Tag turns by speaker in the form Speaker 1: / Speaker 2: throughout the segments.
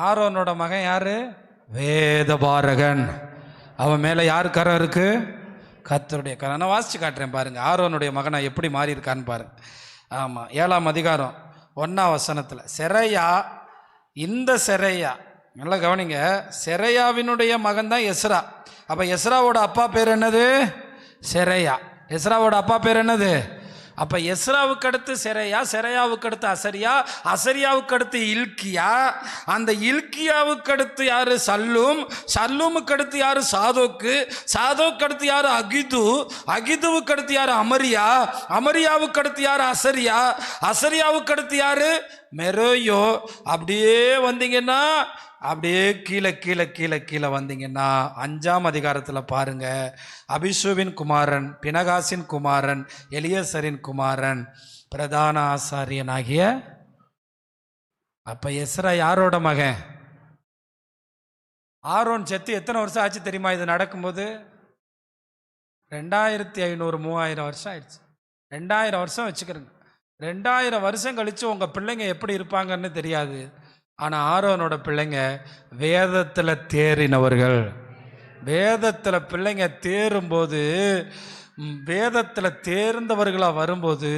Speaker 1: ஆரோனோட மகன் யாரு? வேதபாரகன். அவன் மேல யார் கரம் இருக்கு? கர்த்தருடைய கரம். நான் வாசிச்சு காட்டுறேன் பாருங்க, ஆரோனுடைய மகனை எப்படி மாறி இருக்கான்னு பாருங்க. ஆமா, 7ஆம் அதிகாரம் 1ஆம் வசனத்துல செரையா, இந்த செரையா நல்லா கவனிங்க, செரையாவினுடைய மகன் தான் எஸ்ரா. அப்ப எஸ்ராவோட அப்பா பேர் என்னது? செரையா. எஸ்ராவோட அப்பா பேர் என்னது? அப்ப எஸ்ராவுக்கு அடுத்து செரையா, செரையாவுக்கு அடுத்து அசரியா, அசரியாவுக்கு அடுத்து இல்கியா, அந்த இல்கியாவுக்கு அடுத்து யாரு? சல்லூம், சல்லூமுக்கு அடுத்து யாரு? சாதோக்கு, சாதோக்கு அடுத்து யாரு? அகிது, அகிதுவுக்கு அடுத்து யாரு? அமரியா, அமரியாவுக்கு அடுத்து யாரு? அசரியா, அசரியாவுக்கு அடுத்து யாரு? மெரோயோ. அப்படியே வந்தீங்கன்னா, அப்படியே கீழே கீழே கீழே கீழே வந்தீங்கன்னா 5ஆம் அதிகாரத்தில் பாருங்க, அபிஷூவின் குமாரன், பினகாசின் குமாரன், எலியசரின் குமாரன், பிரதான ஆசாரியனாகிய. அப்ப எஸ்ரா யாரோட மகன்? ஆரோன் செத்து எத்தனை வருஷம் ஆச்சு தெரியுமா? இது நடக்கும்போது 2500 3000 வருஷம் ஆயிடுச்சு. 2000 வருஷம் வச்சுக்கிறேங்க. 2000 வருஷம் கழிச்சு உங்க பிள்ளைங்க எப்படி இருப்பாங்கன்னு தெரியாது. ஆனா ஆரோனோட பிள்ளைங்க வேதத்துல தேறினவர்கள். வேதத்துல பிள்ளைங்க தேரும்போது, வேதத்துல தேர்ந்தவர்களா வரும்போது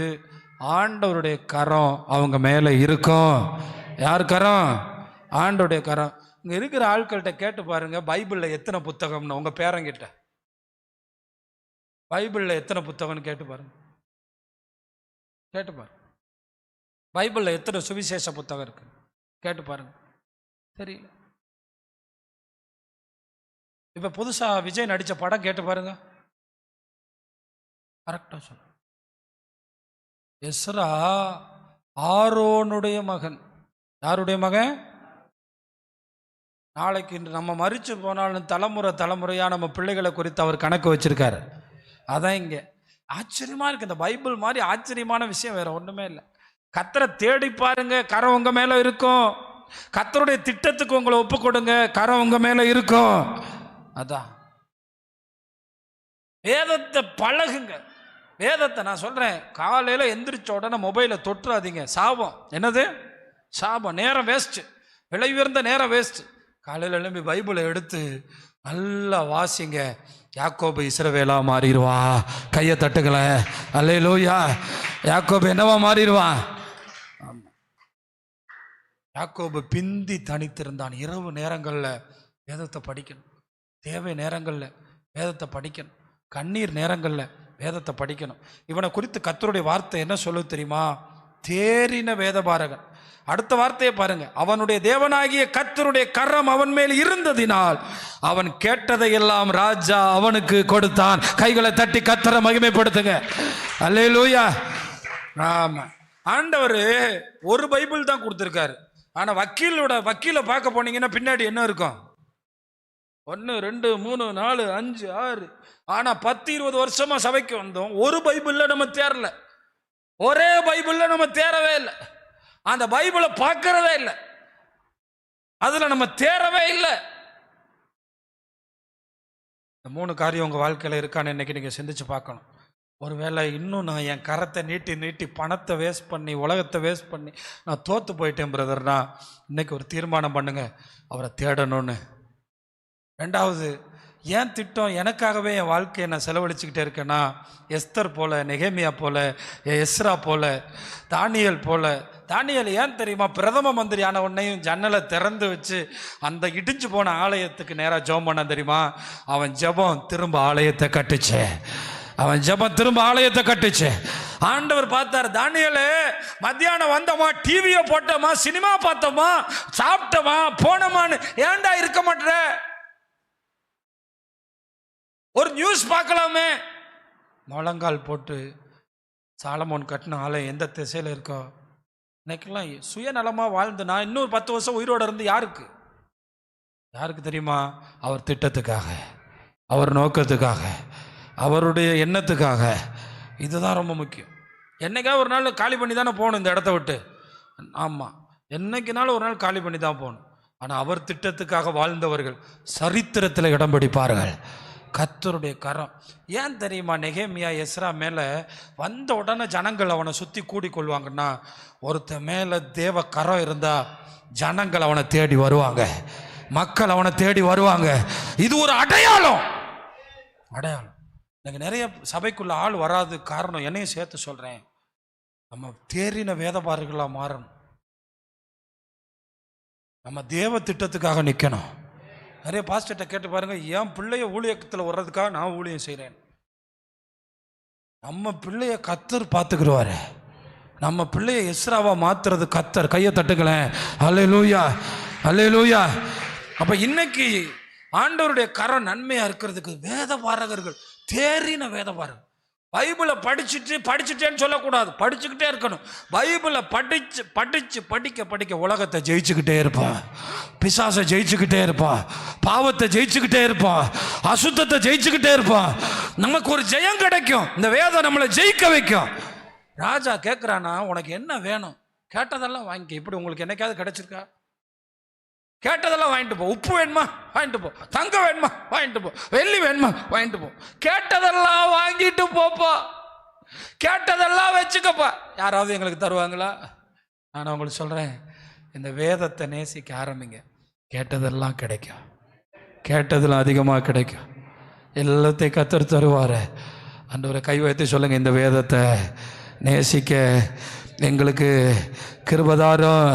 Speaker 1: ஆண்டவருடைய கரம் அவங்க மேல இருக்கும். யார் கரம்? ஆண்டவருடைய கரம். இங்க இருக்கிற ஆட்கள்கிட்ட கேட்டு பாருங்க, பைபிள்ல எத்தனை புத்தகம்னு. உங்க பேரங்கிட்ட பைபிள்ல எத்தனை புத்தகம்னு கேட்டு பாருங்க, கேட்டு பாருங்க. பைபிள்ல எத்தனை சுவிசேஷ புத்தகம் இருக்கு கேட்டு பாருங்க, தெரியல. இப்ப புதுசா விஜய் நடிச்ச படம் கேட்டு பாருங்க, கரெக்டா சொல்ல. எஸ்ரா ஆரோனுடைய மகன். யாருடைய மகன்? நாளைக்கு நம்ம மரிச்சு போனாலும் தலைமுறை தலைமுறையா நம்ம பிள்ளைகளை குறித்து அவர் கணக்கு வச்சிருக்காரு. அதான் இங்க ஆச்சரியமா இருக்கு. இந்த பைபிள் மாதிரி ஆச்சரியமான விஷயம் வேற ஒண்ணுமே இல்லை. கர்த்தரை தேடி பாருங்க, கரம் உங்க மேல இருக்கும். கர்த்தருடைய திட்டத்துக்கு உங்களை ஒப்பு கொடுங்க, கரம் உங்க மேல இருக்கும். அதான் வேதத்தை பழகுங்க. வேதத்தை நான் சொல்றேன், காலையில எந்திரிச்ச உடனே மொபைலை தொட்டுறாதீங்க. சாபம். என்னது? சாபம். நேரம் வேஸ்ட், விலை உயர்ந்த நேரம் வேஸ்ட். காலையில் எழும்பி பைபிளை எடுத்து நல்லா வாசிங்க. யாக்கோபு இஸ்ரவேலா மாறிடுவா. கையை தட்டுக்கல. அல்லேலூயா. யாக்கோபு என்னவா மாறிடுவான்? யாக்கோபு பிந்தி தனித்திருந்தான். இரவு நேரங்களில் வேதத்தை படிக்கணும், தேவை நேரங்களில் வேதத்தை படிக்கணும், கண்ணீர் நேரங்களில் வேதத்தை படிக்கணும். இவனை குறித்து கர்த்தருடைய வார்த்தை என்ன சொல்லுது தெரியுமா? தேறின வேதபாரகன். அடுத்த வார்த்தையை பாருங்க, அவனுடைய தேவனாகிய கர்த்தருடைய கரம் அவன் மேல் இருந்ததினால் அவன் கேட்டதையெல்லாம் ராஜா அவனுக்கு கொடுத்தான். கைகளை தட்டி கர்த்தரை மகிமைப்படுத்துங்க. அல்லேலூயா. ஆமா, ஆண்டவர் ஒரு பைபிள் தான் கொடுத்திருக்காரு. ஆனா வக்கீலை பார்க்க போனீங்கன்னா பின்னாடி என்ன இருக்கும்? 1 2 3 4 5 6. ஆனா 10 20 வருஷமா சபைக்கு வந்தோம், ஒரு பைபிள்ல நம்ம தேரல. ஒரே பைபிள்ல நம்ம தேரவே இல்லை. அந்த பைபிளை பார்க்கறதே இல்லை, அதுல நம்ம தேரவே இல்லை. இந்த 3 காரியம் உங்க வாழ்க்கையில இருக்கான்னு இன்னைக்கு நீங்க சிந்திச்சு பார்க்கணும். ஒருவேளை இன்னும் நான் என் கரத்தை நீட்டி நீட்டி பணத்தை வேஸ்ட் பண்ணி உலகத்தை வேஸ்ட் பண்ணி நான் தோத்து போயிட்டேன் பிரதர்னா, இன்னைக்கு ஒரு தீர்மானம் பண்ணுங்க, அவரை தேடணும்னு. 2வது, ஏன் திட்டம் எனக்காகவே என் வாழ்க்கையை நான் செலவழிச்சுக்கிட்டே இருக்கேன்னா, எஸ்தர் போல, நெகேமியா போல, எஸ்ரா போல, தானியல் போல. தானியல் ஏன் தெரியுமா? பிரதம மந்திரியான உன்னையும் ஜன்னலை திறந்து வச்சு அந்த இடிஞ்சு போன ஆலயத்துக்கு நேராக ஜெபம் பண்ண தெரியுமா? அவன் ஜெபம் திரும்ப ஆலயத்தை கட்டுச்சு. அவன் ஜெபம் திரும்ப ஆலயத்தை கட்டுச்சு. ஆண்டவர் பார்த்தார், தானியலே மத்தியானம் வந்தோமா, டிவியை போட்டோமா, சினிமா பார்த்தோமா, சாப்பிட்டோமா, போனோமான்னு ஏன்டா இருக்க மாட்டேற? ஒரு நியூஸ் பார்க்கலாமே. முழங்கால் போட்டு சாலமோன் கட்டின ஆலயம் எந்த திசையில் இருக்கோ, இன்னைக்கெல்லாம் சுயநலமாக வாழ்ந்து நான் இன்னொரு 10 வருஷம் உயிரோடு இருந்து யாருக்கு தெரியுமா? அவர் திட்டத்துக்காக, அவர் நோக்கத்துக்காக, அவருடைய எண்ணத்துக்காக. இதுதான் ரொம்ப முக்கியம். என்னைக்கா ஒரு நாள் காலி பண்ணி தானே போகணும் இந்த இடத்த விட்டு. ஆமாம், என்னைக்குனாலும் ஒரு நாள் காலி பண்ணி தான் போகணும். ஆனால் அவர் திட்டத்துக்காக வாழ்ந்தவர்கள் சரித்திரத்தில் இடம் பிடிப்பார்கள். கர்த்தருடைய கரம். ஏன் தெரியுமா? நெகேமியா எஸ்ரா மேலே வந்த உடனே ஜனங்கள் அவனை சுற்றி கூடிக்கொள்வாங்கன்னா, ஒருத்த மேலே தேவ கரம் இருந்தால் ஜனங்கள் அவனை தேடி வருவாங்க, மக்கள் அவனை தேடி வருவாங்க. இது ஒரு அடையாளம். எனக்கு நிறைய சபைக்குள்ள ஆள் வராது காரணம், என்னையும் சேர்த்து சொல்கிறேன், நம்ம தேறின வேதபாரர்களாக மாறணும். நம்ம தேவ திட்டத்துக்காக நிற்கணும். நிறைய பாஸ்டர்கிட்ட கேட்டு பாருங்க, என் பிள்ளைய ஊழியத்தில் வர்றதுக்காக நான் ஊழியம் செய்கிறேன். நம்ம பிள்ளைய கர்த்தர் பார்த்துக்கிடுவாரு. நம்ம பிள்ளைய எஸ்ராவா மாத்துறது கர்த்தர். கையை தட்டுங்களேன். அல்லேலூயா, அல்லேலூயா. அப்ப இன்னைக்கு ஆண்டவருடைய கரம் நன்மையா இருக்கிறதுக்கு வேதபாரகர்கள், தேறின வேதபாரகர், பைபிளை படிச்சுட்டேன்னு சொல்லக்கூடாது, படிச்சுக்கிட்டே இருக்கணும். பைபிளை படிக்க உலகத்தை ஜெயிச்சுக்கிட்டே இருப்பான், பிசாசை ஜெயிச்சுக்கிட்டே இருப்பான், பாவத்தை ஜெயிச்சுக்கிட்டே இருப்பான், அசுத்தத்தை ஜெயிச்சுக்கிட்டே இருப்பான். நமக்கு ஒரு ஜெயம் கிடைக்கும். இந்த வேதம் நம்மளை ஜெயிக்க வைக்கும். ராஜா கேட்குறானா, உனக்கு என்ன வேணும்? கேட்டதெல்லாம் வாங்கிக்க. இப்படி உங்களுக்கு என்னைக்காவது கிடைச்சிருக்கா? கேட்டதெல்லாம் வாங்கிட்டு போ. உப்பு வேணுமா? வாங்கிட்டு போ. தங்கம் வேணுமா? வாங்கிட்டு போ. வெள்ளி வேணுமா? வாங்கிட்டு போ. கேட்டதெல்லாம் வாங்கிட்டு போப்பா, கேட்டதெல்லாம் வச்சுக்கப்பா. யாராவது எங்களுக்கு தருவாங்களா? நான் உங்களுக்கு சொல்கிறேன், இந்த வேதத்தை நேசிக்க ஆரம்பிங்க. கேட்டதெல்லாம் கிடைக்கும், கேட்டதில் அதிகமாக கிடைக்கும். எல்லாத்தையும் கர்த்தர் தருவார். ஆண்டவரை கை வைத்து சொல்லுங்கள், இந்த வேதத்தை நேசிக்க எங்களுக்கு கிருபதாரம்,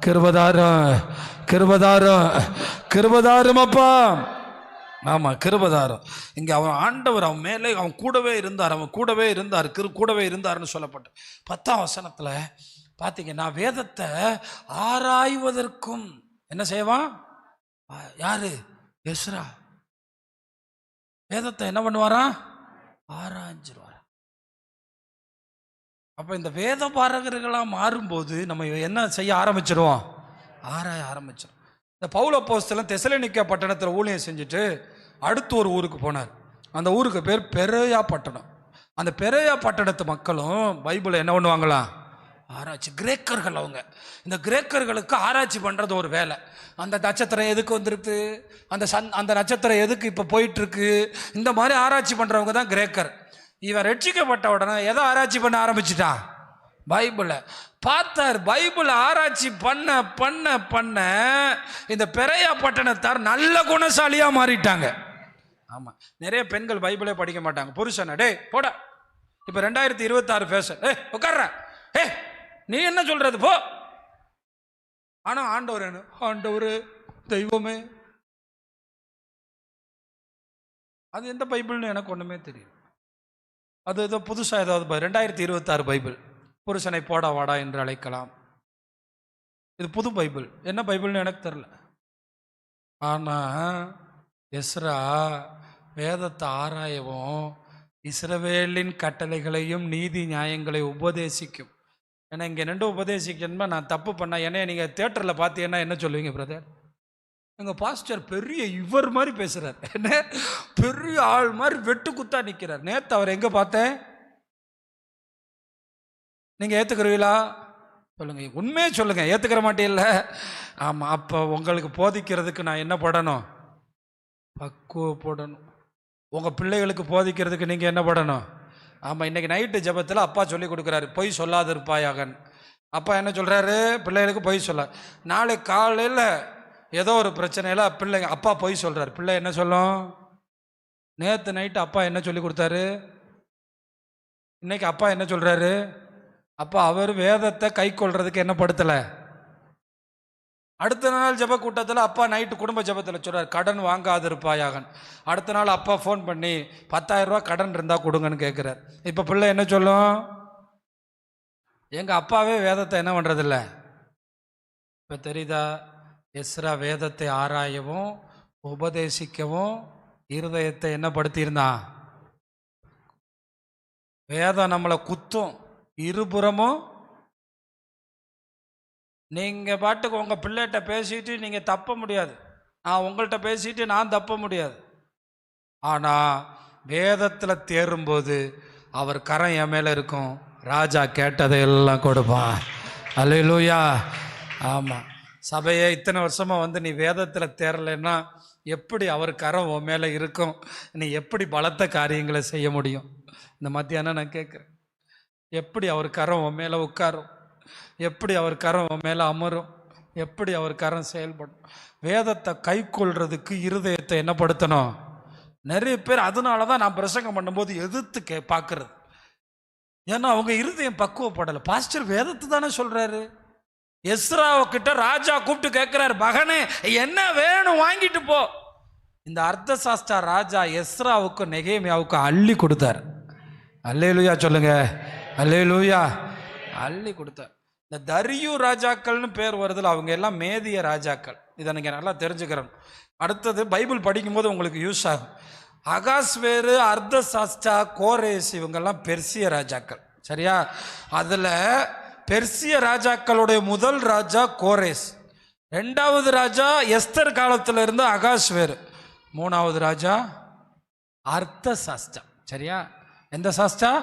Speaker 1: கிருபதாரம், கிருபதாரம், கிருபதாரம் அப்பா. ஆமாம், கிருபதாரம். இங்கே அவன் ஆண்டவர் அவன் மேலே அவன் கூடவே இருந்தார், அவன் கூடவே இருந்தார், கூடவே இருந்தார்னு சொல்லப்பட்டு 10ஆம் வசனத்தில் பார்த்தீங்கன்னா, வேதத்தை ஆராய்வதற்கும் என்ன செய்வான்? யாரு? எஸ்ரா. வேதத்தை என்ன பண்ணுவாராம்? ஆராய்ஞ்சிருவார். அப்போ இந்த வேத பாரகர்களாக மாறும்போது நம்ம என்ன செய்ய ஆரம்பிச்சிருவோம்? ஆராய ஆரம்பிச்சிடும். இந்த பவுல் அப்போஸ்தலன் தெசலோனிக்கே பட்டணத்தில் ஊழியம் செஞ்சுட்டு அடுத்து ஒரு ஊருக்கு போனார். அந்த ஊருக்கு பேர் பெரேயா பட்டணம். அந்த பெரேயா பட்டணத்து மக்களும் பைபிளை என்ன பண்ணுவாங்களா? ஆராய்ச்சி. கிரேக்கர்கள் அவங்க. இந்த கிரேக்கர்களுக்கு ஆராய்ச்சி பண்ணுறது ஒரு வேலை. அந்த நட்சத்திரம் எதுக்கு வந்திருக்கு, அந்த நட்சத்திரம் எதுக்கு இப்போ போயிட்டுருக்கு, இந்த மாதிரி ஆராய்ச்சி பண்ணுறவங்க தான் கிரேக்கர். இவன் ரட்சிக்கப்பட்ட உடனே எதை ஆராய்ச்சி பண்ண ஆரம்பிச்சிட்டான்? பைபிளை பார்த்தார். பைபிள் ஆராய்ச்சி பண்ண பண்ண பண்ண இந்த பெரேயா பட்டணத்தார் நல்ல குணசாலியாக மாறிட்டாங்க. ஆமாம், நிறைய பெண்கள் பைபிளே படிக்க மாட்டாங்க. புருஷனை டே போட, இப்போ 2026 ஃபேஷன், உட்கார்ற, நீ என்ன சொல்றது போ. ஆனா ஆண்டவர் என்ன? ஆண்டவர் தெய்வமே. அது எந்த பைபிள்னு எனக்கு ஒண்ணுமே தெரியும். அது ஏதோ புதுசாக ஏதாவது 2026 பைபிள். புருஷனை போடா வாடா என்று அழைக்கலாம். இது புது பைபிள். என்ன பைபிள்னு எனக்கு தெரியல. ஆனா எஸ்ரா வேதத்தை ஆராயவும் இஸ்ரவேலின் கட்டளைகளையும் நீதி நியாயங்களை உபதேசிக்கும். ஏன்னா இங்கே 2 உபதேசிக்கணுமா? நான் தப்பு பண்ணா என்ன நீங்கள் தியேட்டரில் பார்த்தீங்கன்னா என்ன சொல்லுவீங்க? பிரதர், எங்கள் பாஸ்டர் பெரிய இவர் மாதிரி பேசுகிறார், என்ன பெரிய ஆள் மாதிரி வெட்டு குத்தா நிற்கிறார். நேற்று அவர் எங்கே பார்த்தேன்? நீங்கள் ஏற்றுக்கிறீங்களா? சொல்லுங்கள், உண்மையே சொல்லுங்கள். ஏற்றுக்கிற மாட்டேல்ல? ஆமாம். அப்போ உங்களுக்கு போதிக்கிறதுக்கு நான் என்ன படணும்? பக்குவப்படணும். உங்கள் பிள்ளைகளுக்கு போதிக்கிறதுக்கு நீங்கள் என்ன படணும்? ஆமாம். இன்றைக்கி நைட்டு ஜெபத்தில் அப்பா சொல்லி கொடுக்குறாரு, பொய் சொல்லாது இருப்பாயாகன். அப்பா என்ன சொல்கிறாரு? பிள்ளைகளுக்கு பொய் சொல்ல. நாளைக்கு காலையில் ஏதோ ஒரு பிரச்சனையில் பிள்ளைங்க அப்பா பொய் சொல்கிறார், பிள்ளை என்ன சொல்லும்? நேற்று நைட்டு அப்பா என்ன சொல்லி கொடுத்தாரு, இன்னைக்கு அப்பா என்ன சொல்கிறாரு? அப்பா அவர் வேதத்தை கை கொள்றதுக்கு என்ன படுத்தலை. அடுத்த நாள் ஜெப கூட்டத்தில் அப்பா நைட்டு குடும்ப ஜெபத்தில் சொல்கிறார், கடன் வாங்காது இருப்பாயாகன். அடுத்த நாள் அப்பா ஃபோன் பண்ணி 10,000 ரூபா கடன் இருந்தால் கொடுங்கன்னு கேட்குறார். இப்போ பிள்ளை என்ன சொல்லும்? எங்கள் அப்பாவே வேதத்தை என்ன பண்ணுறதில்ல. இப்போ தெரியுதா? எஸ்ரா வேதத்தை ஆராயவும் உபதேசிக்கவும் இருதயத்தை என்ன படுத்தியிருந்தான்? வேதம் நம்மளை குத்தும் இருபுறமும். நீங்கள் பாட்டுக்கு உங்கள் பிள்ளைகிட்ட பேசிட்டு நீங்கள் தப்ப முடியாது, நான் உங்கள்கிட்ட பேசிட்டு நான் தப்ப முடியாது. ஆனால் வேதத்தில் தேரும்போது அவர் கரம் என் மேலே இருக்கும். ராஜா கேட்டதை எல்லாம் கொடுப்பான். அல்லேலூயா. ஆமாம். சபையை இத்தனை வருஷமாக வந்து நீ வேதத்தில் தேரலைன்னா எப்படி அவர் கரம் உன் மேலே இருக்கும்? நீ எப்படி பலத்த காரியங்களை செய்ய முடியும்? இந்த மத்தியானம் நான் கேட்குறேன், எப்படி அவர் கரம் உன் மேலே உட்காரும்? எப்படி அவர் கரம் உன் மேலே அமரும்? எப்படி அவர் கரம் செயல்படும்? வேதத்தை கை கொள்றதுக்கு இருதயத்தை என்னப்படுத்தணும்? நிறைய பேர் அதனால தான் நான் பிரசங்கம் பண்ணும்போது எதிர்த்து பார்க்கறது. ஏன்னா அவங்க இருதயம் பக்குவப்படலை. பாஸ்டர் வேதத்தை தானே சொல்றாரு. எஸ்ராவை கிட்ட ராஜா கூப்பிட்டு கேட்கிறாரு, மகனே என்ன வேணும் வாங்கிட்டு போ. இந்த அர்த்தசாஸ்திர ராஜா எஸ்ராவுக்கு நெகேமியாவுக்கு அள்ளி கொடுத்தார். அல்லேலூயா சொல்லுங்க, அல்லேலூயா. அள்ளி கொடுத்தார். இந்த தரியு ராஜாக்கள்னு பேர் வருதுல, அவங்க எல்லாம் மேதிய ராஜாக்கள். இதை நீங்கள் நல்லா தெரிஞ்சுக்கிறோம். அடுத்தது பைபிள் படிக்கும்போது உங்களுக்கு யூஸ் ஆகும். அகாஸ்வேரு, அர்த்தசாஸ்டா, கோரேஸ் இவங்கெல்லாம் பெர்சிய ராஜாக்கள். சரியா? அதில் பெர்சிய ராஜாக்களுடைய முதல் ராஜா கோரேஸ், ரெண்டாவது ராஜா எஸ்தர் காலத்தில் இருந்து அகாஸ்வேரு, மூணாவது ராஜா அர்த்தசாஸ்டா. சரியா? எந்த சாஸ்டா?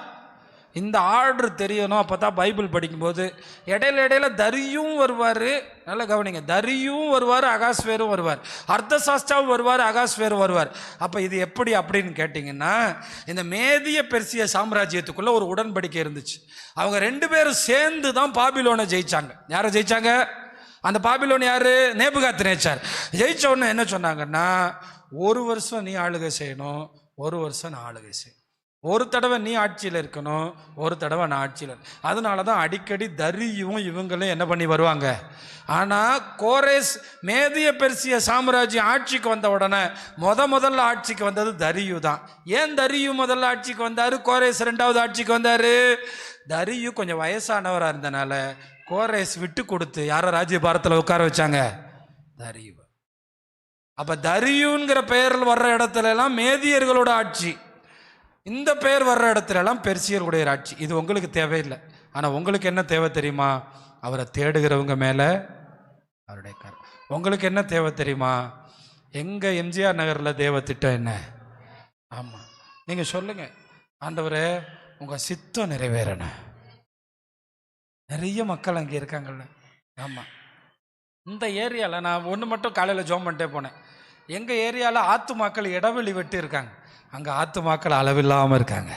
Speaker 1: இந்த ஆர்டர் தெரியணும். அப்போ தான் பைபிள் படிக்கும்போது இடையில தரியும் வருவார். நல்லா கவனிங்க, தரியும் வருவார், அகாஸ்வேரும் வருவார், அர்த்தசாஸ்டாவும் வருவார், அகாஸ்வேரும் வருவார். அப்போ இது எப்படி அப்படின்னு கேட்டிங்கன்னா, இந்த மேதிய பெர்சிய சாம்ராஜ்யத்துக்குள்ளே ஒரு உடன்படிக்கை இருந்துச்சு. அவங்க ரெண்டு பேரும் சேர்ந்து தான் பாபிலோனை ஜெயிச்சாங்க. யாரை ஜெயிச்சாங்க? அந்த பாபிலோன் யாரு? நேபுகாத்நேச்சார். ஜெயிச்ச உடனே என்ன சொன்னாங்கன்னா, ஒரு வருஷம் நீ ஆளுகை செய்யணும், ஒரு வருஷம் நான் ஆளுகை செய்யணும், ஒரு தடவை நீ ஆட்சியில் இருக்கணும், ஒரு தடவை நான் ஆட்சியில். அதனால தான் அடிக்கடி தரியும் இவங்களும் என்ன பண்ணி வருவாங்க. ஆனால் கோரேஸ் மேதிய பெர்சிய சாம்ராஜ்யம் ஆட்சிக்கு வந்த உடனே முதல்ல ஆட்சிக்கு வந்தது தரியு தான். ஏன் தரியு முதல்ல ஆட்சிக்கு வந்தார், கோரேஸ் ரெண்டாவது ஆட்சிக்கு வந்தார்? தரியு கொஞ்சம் வயசானவராக இருந்தனால கோரேஸ் விட்டு கொடுத்து யாரை ராஜ்யபாரத்தில் உட்கார வச்சாங்க? தரியு. அப்போ தரியுங்கிற பெயரில் வர்ற இடத்துல எல்லாம் மேதியர்களோட ஆட்சி, இந்த பெயர் வர்ற இடத்துலலாம் பெர்சியர்களுடைய ஆட்சி. இது உங்களுக்கு தேவையில்லை. ஆனால் உங்களுக்கு என்ன தேவை தெரியுமா? அவரை தேடுகிறவங்க மேலே அவருடைய கரம். உங்களுக்கு என்ன தேவை தெரியுமா? எங்கள் எம்ஜிஆர் நகரில் தேவ திட்டம் என்ன? ஆமாம், நீங்கள் சொல்லுங்கள், ஆண்டவரே உங்கள் சித்தம் நிறைவேறணும். நிறைய மக்கள் அங்கே இருக்காங்கல்ல. ஆமாம், இந்த ஏரியாவில் நான் ஒன்று மட்டும் காலையில் ஜோம் பண்ணிட்டே போனேன். எங்கள் ஏரியாவில் ஆத்துமாக்கள் இடைவெளி வெட்டி இருக்காங்க. அங்கே ஆத்துமாக்கள் அளவில்லாமல் இருக்காங்க.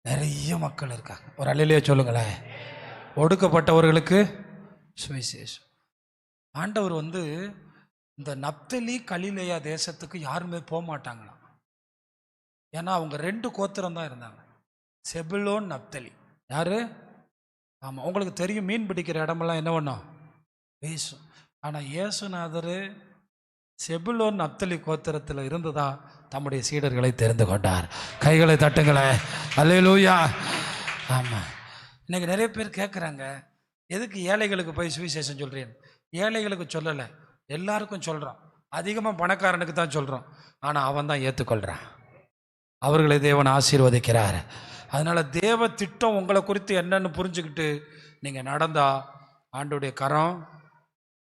Speaker 1: நிறைய மக்கள் இருக்காங்க. ஒரு அல்லேலூயா சொல்லுங்களேன். ஒடுக்கப்பட்டவர்களுக்கு சுவிசேஷம். ஆண்டவர் வந்து இந்த நப்தலி கலிலேயா தேசத்துக்கு யாருமே போக மாட்டாங்களாம். ஏன்னா அவங்க ரெண்டு கோத்திரம் தான் இருந்தாங்க, செபுலோன், நப்தலி. யாரு? ஆமாம், உங்களுக்கு தெரியும், மீன் பிடிக்கிற இடமெல்லாம் என்ன பண்ணும்? பேசும். ஆனால் இயேசுநாதர் செபுலோன் நப்தலி கோத்திரத்தில் இருந்துதான் தம்முடைய சீடர்களை தெரிந்து கொண்டார். கைகளை தட்டுங்களேன், அல்லேலூயா. ஆமாம், இன்னைக்கு நிறைய பேர் கேட்குறாங்க, எதுக்கு ஏழைகளுக்கு போய் சுவிசேஷம் சொல்கிறேன்? ஏழைகளுக்கு சொல்லலை, எல்லாருக்கும் சொல்கிறோம். அதிகமாக பணக்காரனுக்கு தான் சொல்கிறோம். ஆனால் அவன் தான் ஏற்றுக்கொள்கிறான். அவர்களை தேவன் ஆசீர்வதிக்கிறார். அதனால் தேவ திட்டம் உங்களை குறித்து என்னன்னு புரிஞ்சுக்கிட்டு நீங்கள் நடந்தா ஆண்டோடைய கரம்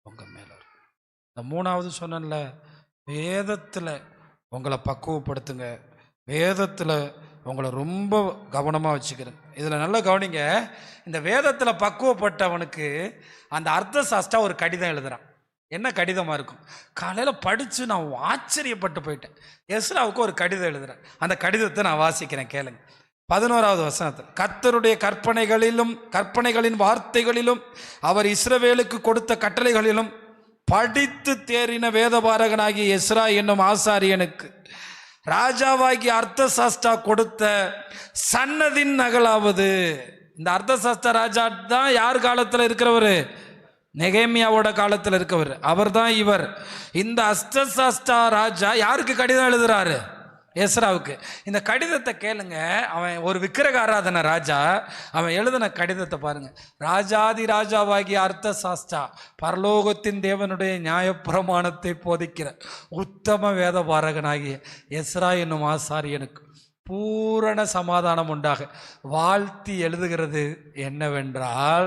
Speaker 1: உங்கள் மேலே இருக்கும். இந்த மூணாவது சொன்னேன்ல, வேதத்தில் உங்களை பக்குவப்படுத்துங்க, வேதத்தில் உங்களை ரொம்ப கவனமாக வச்சுக்கிறேன். இதில் நல்லா கவனிங்க. இந்த வேதத்தில் பக்குவப்பட்டவனுக்கு அந்த அர்த்தசாஸ்திரா ஒரு கடிதம் எழுதுகிறான். என்ன கடிதமாக இருக்கும்? காலையில் படித்து நான் ஆச்சரியப்பட்டு போயிட்டேன். எஸ்ராவுக்கு ஒரு கடிதம் எழுதுகிறேன். அந்த கடிதத்தை நான் வாசிக்கிறேன், கேளுங்க. 11வது வசனத்தில், கர்த்தருடைய கற்பனைகளின் வார்த்தைகளிலும் அவர் இஸ்ரவேலுக்கு கொடுத்த கட்டளைகளிலும் படித்து தேறின வேதபாரகனாகிய எஸ்ரா என்னும் ஆசாரியனுக்கு ராஜாவாகிய அர்த்தசாஸ்திரா கொடுத்த சன்னதின் நகலாவது. இந்த அர்த்தசாஸ்திர ராஜா தான் யார் காலத்தில் இருக்கிறவர்? நெகேமியாவோட காலத்தில் இருக்கவர். அவர் தான் இவர். இந்த அர்த்தசாஸ்திர ராஜா யாருக்கு கடிதம் எழுதுறாரு? எஸ்ராவுக்கு. இந்த கடிதத்தை கேளுங்க. அவன் ஒரு விக்கிரக ஆராதன ராஜா. அவன் எழுதின கடிதத்தை பாருங்க. ராஜாதி ராஜாவாகிய அர்த்தசாஸ்திரா, பரலோகத்தின் தேவனுடைய நியாயப்பிரமாணத்தை போதிக்கிற உத்தம வேத பாரகனாகிய எஸ்ரா என்னும் ஆசாரியனுக்கு பூரண சமாதானம் உண்டாக வாழ்த்தி எழுதுகிறது என்னவென்றால்,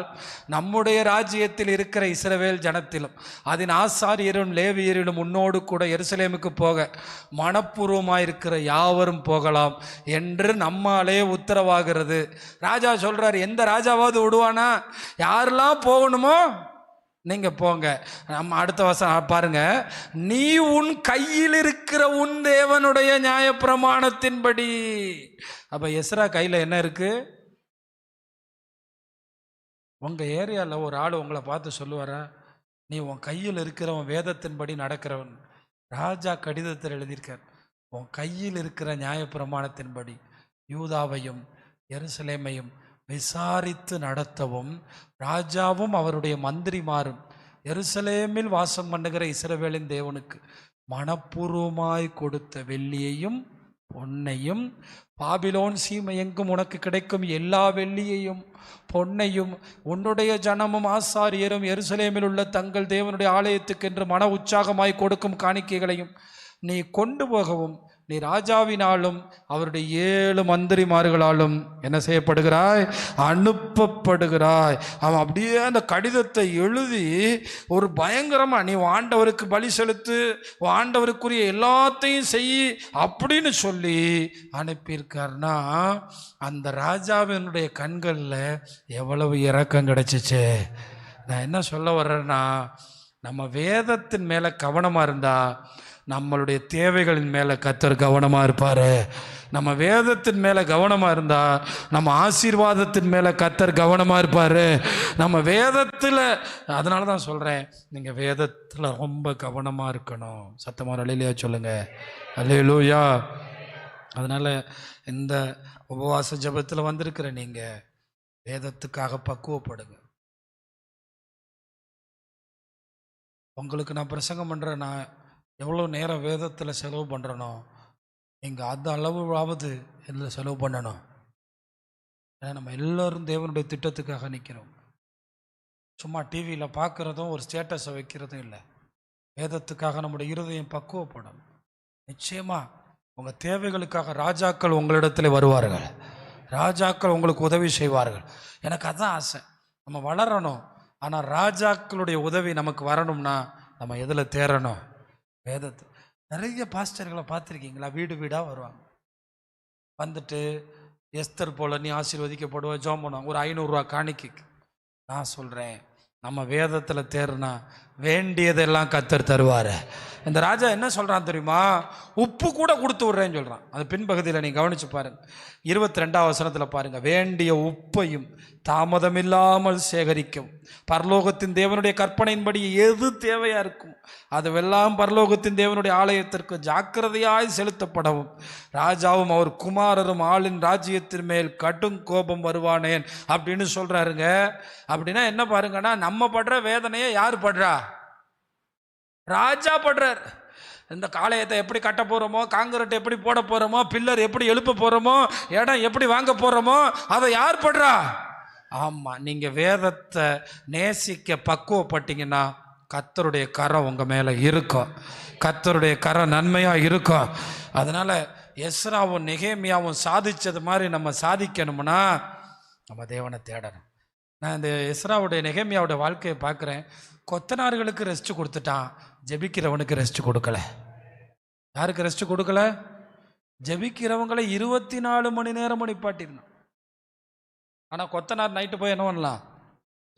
Speaker 1: நம்முடைய ராஜ்யத்தில் இருக்கிற இஸ்ரவேல் ஜனத்திலும் அதன் ஆசாரியரும் லேவியரிலும் உன்னோடு கூட எருசலேமுக்கு போக மனப்பூர்வமாயிருக்கிற யாவரும் போகலாம் என்று நம்மாலே உத்தரவாகிறது. ராஜா சொல்றாரு, எந்த ராஜாவாவது விடுவானா? யாரெல்லாம் போகணுமோ நீங்க போங்க. நம்ம அடுத்த வசனம் பாருங்க. நீ உன் கையில் இருக்கிற உன் தேவனுடைய நியாயப்பிரமாணத்தின்படி. அப்ப எஸ்ரா கையில என்ன இருக்கு? உங்க ஏரியாவில் ஒரு ஆள் உங்களை பார்த்து சொல்லுவாரா, நீ உன் கையில் இருக்கிறவன் வேதத்தின்படி நடக்கிறவன்? ராஜா கடிதத்தில் எழுதியிருக்கார், உன் கையில் இருக்கிற நியாயப்பிரமாணத்தின்படி யூதாவையும் எருசலேமையும் விசாரித்து நடத்தவும் ராஜாவும் அவருடைய மந்திரிமாரும் எருசலேமில் வாசம் பண்ணுகிற இஸ்ரவேலின் தேவனுக்கு மனப்பூர்வமாய் கொடுத்த வெள்ளியையும் பொன்னையும், பாபிலோன் சீமை எங்கும் உனக்கு கிடைக்கும் எல்லா வெள்ளியையும் பொன்னையும் உன்னுடைய ஜனமும் ஆசாரியரும் எருசலேமில் உள்ள தங்கள் தேவனுடைய ஆலயத்துக்கு என்று மன உற்சாகமாய் கொடுக்கும் காணிக்கைகளையும் நீ கொண்டு போகவும் நீ ராஜாவினாலும் அவருடைய 7 மந்திரிமார்களாலும் என்ன செய்யப்படுகிறாய்? அனுப்பப்படுகிறாய். அவன் அப்படியே அந்த கடிதத்தை எழுதி ஒரு பயங்கரமாக, நீ ஆண்டவருக்கு பலி செலுத்து, ஆண்டவருக்குரிய எல்லாத்தையும் செய் அப்படின்னு சொல்லி அனுப்பியிருக்காருன்னா அந்த ராஜாவினுடைய கண்களில் எவ்வளவு இரக்கம் கிடைச்சிச்சு. நான் என்ன சொல்ல வர்றேன்னா, நம்ம வேதத்தின் மேலே கவனமாக இருந்தால் நம்மளுடைய தேவைகளின் மேலே கர்த்தர் கவனமாக இருப்பார். நம்ம வேதத்தின் மேலே கவனமாக இருந்தால் நம்ம ஆசீர்வாதத்தின் மேலே கர்த்தர் கவனமாக இருப்பார். நம்ம வேதத்தில், அதனால தான் சொல்கிறேன், நீங்கள் வேதத்தில் ரொம்ப கவனமாக இருக்கணும். சத்தமாக அல்லேலூயா சொல்லுங்கள். அல்லேலூயா. அதனால் இந்த உபவாச ஜெபத்தில் வந்திருக்கிற நீங்கள் வேதத்துக்காக பக்குவப்படுங்க. உங்களுக்கு நான் பிரசங்கம் பண்ணுறேன், நான் எவ்வளோ நேரம் வேதத்தில் செலவு பண்ணுறனோ நீங்கள் அந்த அளவாவது இதில் செலவு பண்ணணும். ஏன்னா நம்ம எல்லோரும் தேவனுடைய திட்டத்துக்காக நிற்கிறோம். சும்மா டிவியில் பார்க்குறதும் ஒரு ஸ்டேட்டஸை வைக்கிறதும் இல்லை. வேதத்துக்காக நம்முடைய இருதயம் பக்குவப்படும். நிச்சயமாக உங்கள் தேவைகளுக்காக ராஜாக்கள் உங்களிடத்தில் வருவார்கள். ராஜாக்கள் உங்களுக்கு உதவி செய்வார்கள். எனக்கு அதுதான் ஆசை, நம்ம வளரணும். ஆனால் ராஜாக்களுடைய உதவி நமக்கு வரணும்னா நம்ம எதில் தேரணும்? வேதத்தை. நிறைய பாஸ்டர்களை பார்த்துருக்கீங்களா? வீடு வீடாக வருவாங்க, வந்துட்டு எஸ்தர் போல நீ ஆசீர்வதிக்கப்படுவ ஜெபம் பண்ணுவாங்க ஒரு 500 ரூபா காணிக்கைக்கு. நான் சொல்கிறேன், நம்ம வேதத்தில் தேர்னா வேண்டியதெல்லாம் கர்த்தர் தருவார். இந்த ராஜா என்ன சொல்கிறான் தெரியுமா? உப்பு கூட கொடுத்து விட்றேன்னு சொல்கிறான். அது பின்பகுதியில் நீங்கள் கவனித்து பாருங்கள். 22ஆம் வசனத்தில் பாருங்கள். வேண்டிய உப்பையும் தாமதமில்லாமல் சேகரிக்கும் பரலோகத்தின் தேவனுடைய கற்பனையின்படி எது தேவையாக இருக்கும் அதுவெல்லாம் பரலோகத்தின் தேவனுடைய ஆலயத்திற்கு ஜாக்கிரதையாய் செலுத்தப்படவும் ராஜாவும் அவர் குமாரரும் ஆளின் ராஜ்யத்தின் மேல் கடும் கோபம் வருவானேன் அப்படின்னு சொல்கிறாருங்க. அப்படின்னா என்ன பாருங்கன்னா, நம்ம படுற வேதனையை யார் படுறா? ராஜா படுறார். இந்த ஆலயத்தை எப்படி கட்ட போகிறோமோ, காங்கிரீட் எப்படி போட போகிறோமோ, பில்லர் எப்படி எழுப்ப போகிறோமோ, இடம் எப்படி வாங்க போகிறோமோ, அதை யார் படுறா? ஆமாம், நீங்கள் வேதத்தை நேசிக்க பக்குவப்பட்டீங்கன்னா கர்த்தருடைய கரம் உங்கள் மேலே இருக்கும். கர்த்தருடைய கரம் நன்மையாக இருக்கும். அதனால் எஸ்ராவும் நெகேமியாவும் சாதித்தது மாதிரி நம்ம சாதிக்கணும்னா நம்ம தேவனை தேடணும். நான் இந்த எஸ்ராவுடைய நெகேமியாவுடைய வாழ்க்கையை பார்க்குறேன். கொத்தனார்களுக்கு ரெஸ்ட் கொடுத்துட்டான், ஜெபிக்கிறவனுக்கு ரெஸ்ட் கொடுக்கல. யாருக்கு ரெஸ்ட் கொடுக்கல? ஜெபிக்கிறவங்களை 24 மணி நேரம் நிப்பாட்டிடணும். ஆனால் கொத்தனார் நைட்டு போய் என்ன பண்ணலாம்?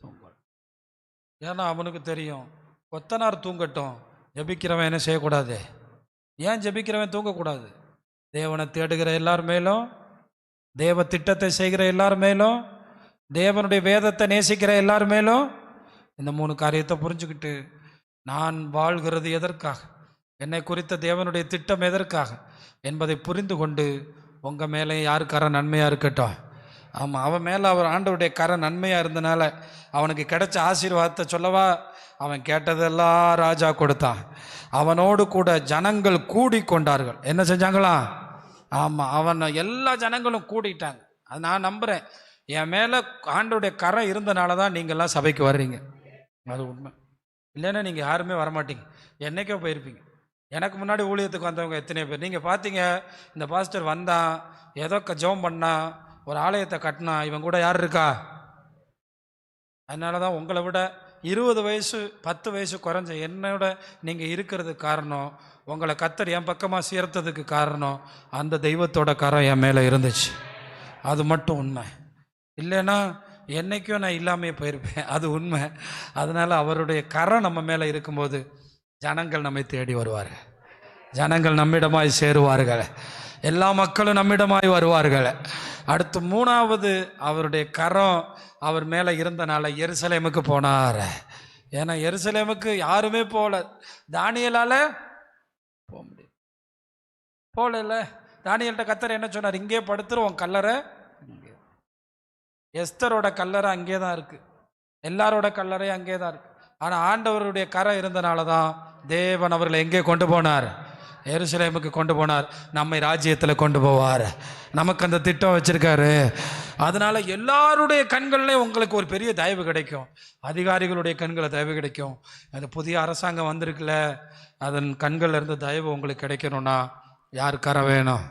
Speaker 1: தூங்கலாம். ஏன்னா அவனுக்கு தெரியும், கொத்தனார் தூங்கட்டும், ஜெபிக்கிறவன் என்ன செய்யக்கூடாது. ஏன் ஜெபிக்கிறவன் தூங்கக்கூடாது? தேவனை தேடுகிற எல்லார் மேலும், தேவ திட்டத்தை செய்கிற எல்லார் மேலும், தேவனுடைய வேதத்தை நேசிக்கிற எல்லார் மேலும் இந்த 3 காரியத்தை புரிஞ்சுக்கிட்டு, நான் வாழ்கிறது எதற்காக, என்னை குறித்த தேவனுடைய திட்டம் எதற்காக என்பதை புரிந்து கொண்டு உங்கள் மேலே யார் கரம் நன்மையாக இருக்கட்டும். ஆமாம், அவன் மேலே அவர் ஆண்டவருடைய கரம் நன்மையாக இருந்தனால அவனுக்கு கிடைச்ச ஆசீர்வாதத்தை சொல்லவா? அவன் கேட்டதெல்லாம் ராஜா கொடுத்தான். அவனோடு கூட ஜனங்கள் கூடி கொண்டார்கள். என்ன செஞ்சாங்களா? ஆமாம், அவன் எல்லா ஜனங்களும் கூடிட்டாங்க. அது நான் நம்புகிறேன். என் மேலே ஆண்டவருடைய கரம் இருந்தனால தான் நீங்கள்லாம் சபைக்கு வர்றீங்க. அது உண்மை. இல்லைன்னா நீங்கள் யாருமே வரமாட்டீங்க, என்னைக்கோ போயிருப்பீங்க. எனக்கு முன்னாடி ஊழியத்துக்கு வந்தவங்க எத்தனை பேர் நீங்கள் பார்த்தீங்க. இந்த பாஸ்டர் வந்தான், ஏதோ ஜெபம் பண்ணா, ஒரு ஆலயத்தை கட்டினா, இவன் கூட யார் இருக்கா? அதனால தான் உங்களை விட 20 வயசு 10 வயசு குறைஞ்ச என்னோட நீங்கள் இருக்கிறது காரணம், உங்களை கர்த்தர் என் பக்கமாக சேர்த்ததுக்கு காரணம் அந்த தெய்வத்தோட கரம் என் மேலே இருந்துச்சு. அது மட்டும் உண்மை. இல்லைன்னா என்றைக்கும் நான் இல்லாமையே போயிருப்பேன், அது உண்மை. அதனால் அவருடைய கரம் நம்ம மேலே இருக்கும்போது ஜனங்கள் நம்மை தேடி வருவார்கள், ஜனங்கள் நம்மிடமாய் சேருவார்கள், எல்லா மக்களும் நம்மிடமாய் வருவார்கள். அடுத்து மூணாவது, அவருடைய கரம் அவர் மேலே இருந்தனால எருசலேமுக்கு போனார். ஏன்னா எருசலேமுக்கு யாருமே போகல, தானியேலால் போக முடியும், போகல. தானியேல்கிட்ட கர்த்தர் என்ன சொன்னார்? இங்கே படுத்துருவோம், கல்லறை இங்கே. எஸ்தரோட கல்லறை அங்கே தான் இருக்குது, எல்லாரோட கல்லறை அங்கே தான் இருக்குது. ஆனால் ஆண்டவருடைய கரம் இருந்தனால தான் தேவன் அவர்களை எங்கே கொண்டு போனார்? எருசலேமுக்கு கொண்டு போனார். நம்மை ராஜ்யத்தில் கொண்டு போவார், நமக்கு அந்த திட்டம் வச்சிருக்காரு. அதனால எல்லாருடைய கண்கள்லேயும் உங்களுக்கு ஒரு பெரிய தயவு கிடைக்கும், அதிகாரிகளுடைய கண்களில் தயவு கிடைக்கும். அந்த புதிய அரசாங்கம் வந்திருக்குல்ல, அதன் கண்களில் இருந்து தயவு உங்களுக்கு கிடைக்கணும்னா யார் கரை வேணும்?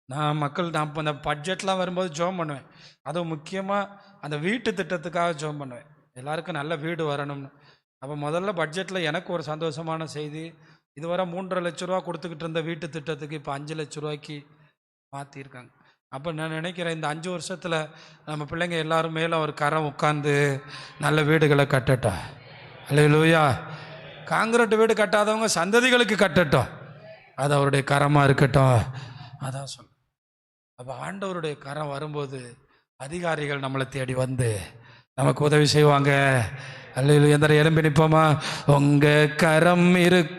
Speaker 1: நான் இப்போ அந்த பட்ஜெட்லாம் வரும்போது ஜெபம் பண்ணுவேன், அதுவும் முக்கியமாக அந்த வீட்டு திட்டத்துக்காக ஜெபம் பண்ணுவேன், எல்லாருக்கும் நல்ல வீடு வரணும்னு. அப்போ முதல்ல பட்ஜெட்டில் எனக்கு ஒரு சந்தோஷமான செய்தி, இதுவரை 3.5 லட்ச ரூபா கொடுத்துக்கிட்டு இருந்த வீட்டு திட்டத்துக்கு இப்போ 5 லட்ச ரூபாய்க்கு மாற்றிருக்காங்க. அப்போ நான் நினைக்கிறேன், இந்த 5 வருஷத்தில் நம்ம பிள்ளைங்க எல்லாரும் மேலே ஒரு கரம் உட்காந்து நல்ல வீடுகளை கட்டட்டும். அல்லேலூயா. காங்கிரீட் வீடு கட்டாதவங்க சந்ததிகளுக்கு கட்டட்டும், அது அவருடைய கரமாக இருக்கட்டும். அதான் சொல்ல. அப்போ ஆண்டவருடைய கரம் வரும்போது அதிகாரிகள் நம்மளை தேடி வந்து நமக்கு உதவி செய்வாங்க. அல்லேலூயா. எந்த எலும்பி நிற்போமா? உங்கள் கரம் இருக்கு.